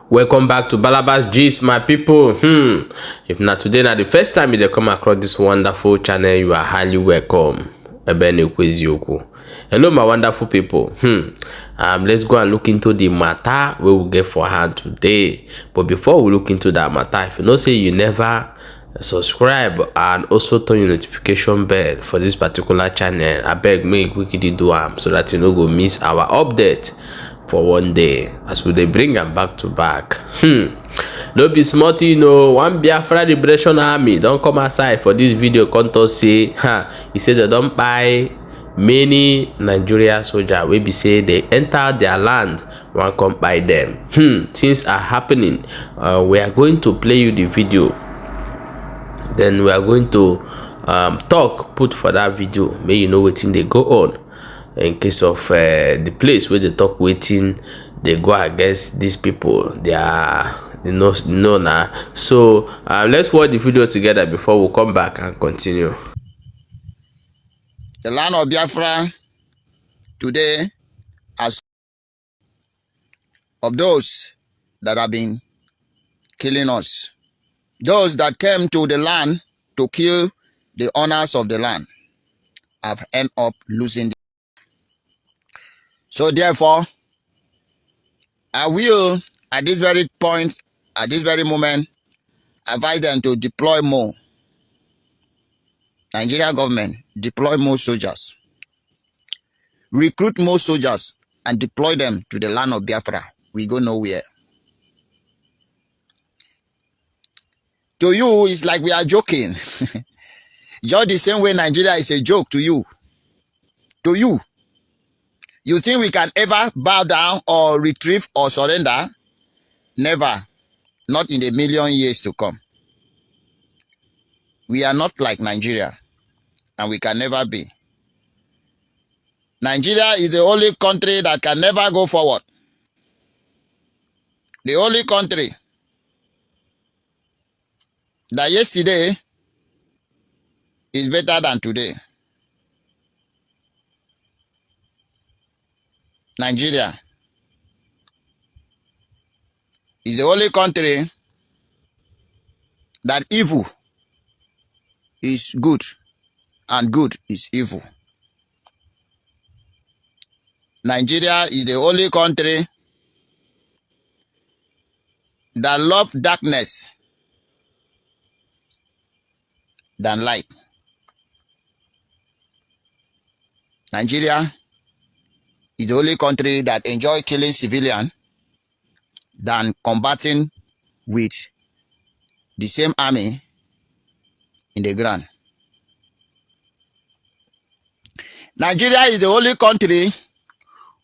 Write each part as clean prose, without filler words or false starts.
Welcome back to Balabas Gist, my people. If not today, not the first time you come across this wonderful channel, you are highly welcome. Hello, my wonderful people. Let's go and look into the matter we will get for hand today. But before we look into that matter, if you know say you never subscribe and also turn your notification bell for this particular channel, I beg me quickly do so that you no go miss our update for one day as we they bring them back to back. No be smart, you know. One Biafra liberation army don't come aside for this video. Contour say he said they don't buy many Nigeria soldiers. We be say they enter their land, one come by them. Things are happening. We are going to play you the video, then we are going to put for that video. May you know what thing they go on in case of the place where they talk waiting, they go against these people. They are no nah. So let's watch the video together before we come back and continue. The land of Biafra today, as of those that have been killing us, those that came to the land to kill the owners of the land, have ended up losing. So therefore, I will, at this very point, at this very moment, advise them to deploy more. Nigeria government, deploy more soldiers. Recruit more soldiers and deploy them to the land of Biafra. We go nowhere. To you, it's like we are joking. Just the same way Nigeria is a joke to you. To you. You think we can ever bow down or retrieve or surrender? Never. Not in a million years to come. We are not like Nigeria, and we can never be. Nigeria is the only country that can never go forward. The only country that yesterday is better than today. Nigeria is the only country that evil is good and good is evil. Nigeria is the only country that love darkness than light. Nigeria is the only country that enjoy killing civilians than combating with the same army in the ground. Nigeria is the only country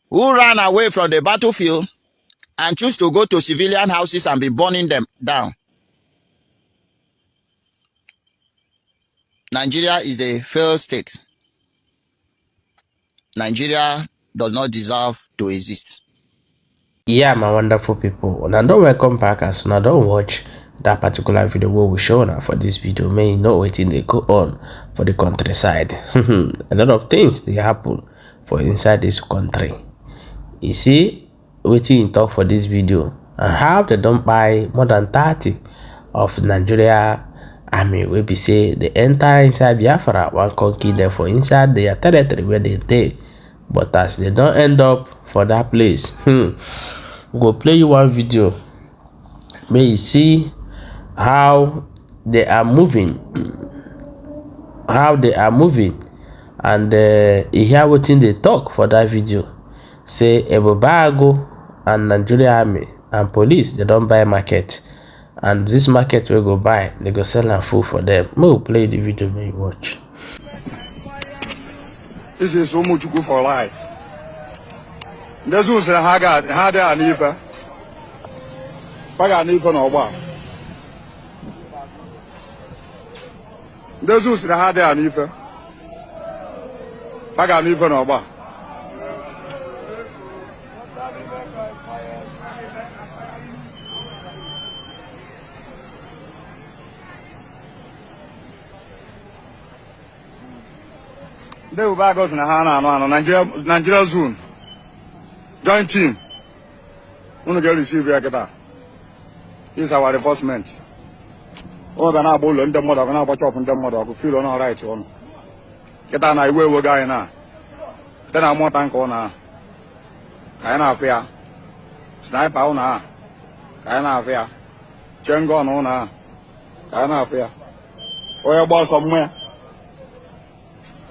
who ran away from the battlefield and choose to go to civilian houses and be burning them down. Nigeria is a failed state. Nigeria does not deserve to exist. Yeah, my wonderful people, now don't welcome back as now don't watch that particular video where we show now for this video. May you know what they go on for the countryside. A lot of things they happen for inside this country. You see waiting in talk for this video and how they don't buy more than 30 of Nigeria army. We be say they enter inside Biafra, one can kill them for inside their territory where they stay. But as they don't end up for that place, we go play you one video. May you see how they are moving, and you hear what they talk for that video. Say Ebobago and Nigeria army and police, they don't buy market, and this market will go buy, they go sell and food for them. We'll play the video, may you watch. This is so much good for life. This was a hard and even. Pagan even or what? This was a hard and even. Pagan even or what? They will back us in a Nigeria zone. Joint team. Wanna get receive here, get that. This is our enforcement. Oh, then I bowl and the mother, and I chop and the mother, who feel on all right on. Get on, I will guy now. Then I'm more tank on her. Kind of fair. Sniper on her. Kind of fair. Jungle on her. Kind of fair. Where boss somewhere?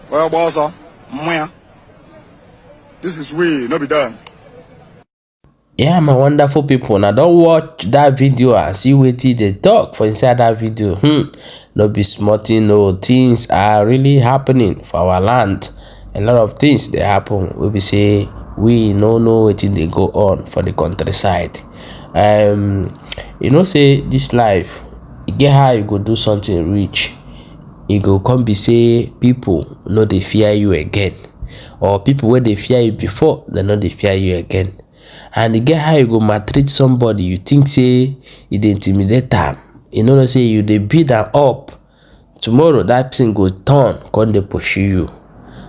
Where boss somewhere? This is we, no be done. Yeah, my wonderful people. Now don't watch that video and see what they talk for inside that video. No be smarting, no, things are really happening for our land. A lot of things they happen. We be say we no know what they go on for the countryside. You know, say this life, you get how you go do something rich, you go come be say people no they fear you again, or people where they fear you before they know they fear you again. And you get how you go maltreat somebody, you think say you dey intimidate them, you know say you they beat them up, tomorrow that person go turn come they pursue you.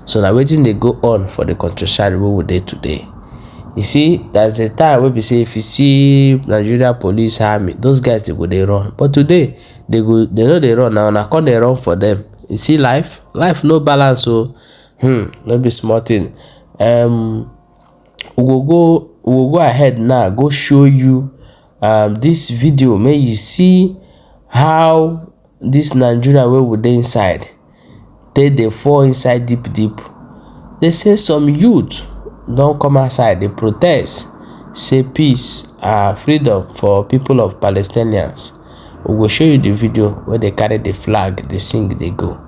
So now waiting they go on for the countryside where we dey today. You see, there's a time where we say if you see Nigeria police, army, those guys they go they run, but today they know they run now, and I can't they run for them. You see, life no balance. So no be smart thing. We will go ahead now, go show you this video. May you see how this Nigeria where we dey inside, they fall inside deep. They say some youth don't come outside, they protest, say peace, freedom for people of Palestinians. We will show you the video where they carry the flag, they sing, they go.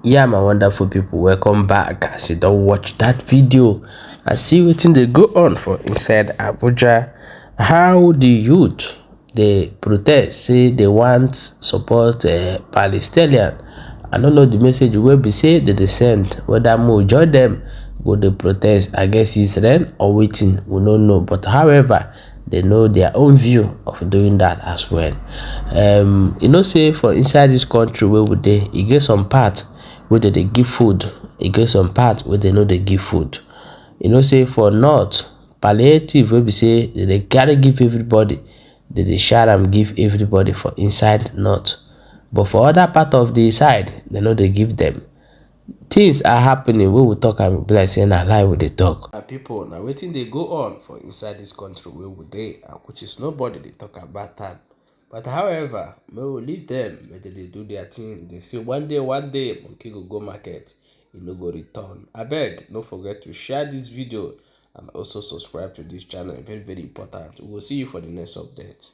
Yeah, my wonderful people, welcome back. As you don't watch that video, I see wetin they go on for inside Abuja. How the youth they protest, say they want support Palestinian. I don't know the message will be say they send, whether more join them go they protest against Israel or waiting, we don't know. But however, they know their own view of doing that as well. You know, say for inside this country where would they get some part where they give food, you get some part where they know they give food. You know, say for north, palliative where we say they gotta give everybody, they share and give everybody for inside north. But for other part of the side, they know they give them. Things are happening. We will talk and be like saying a lie with the talk. People now waiting they go on for inside this country where would they, which is nobody they talk about that. But however, we will leave them, whether they do their thing. They say one day, monkey go market, you no go return. I beg, don't forget to share this video and also subscribe to this channel. Very, very important. We will see you for the next update.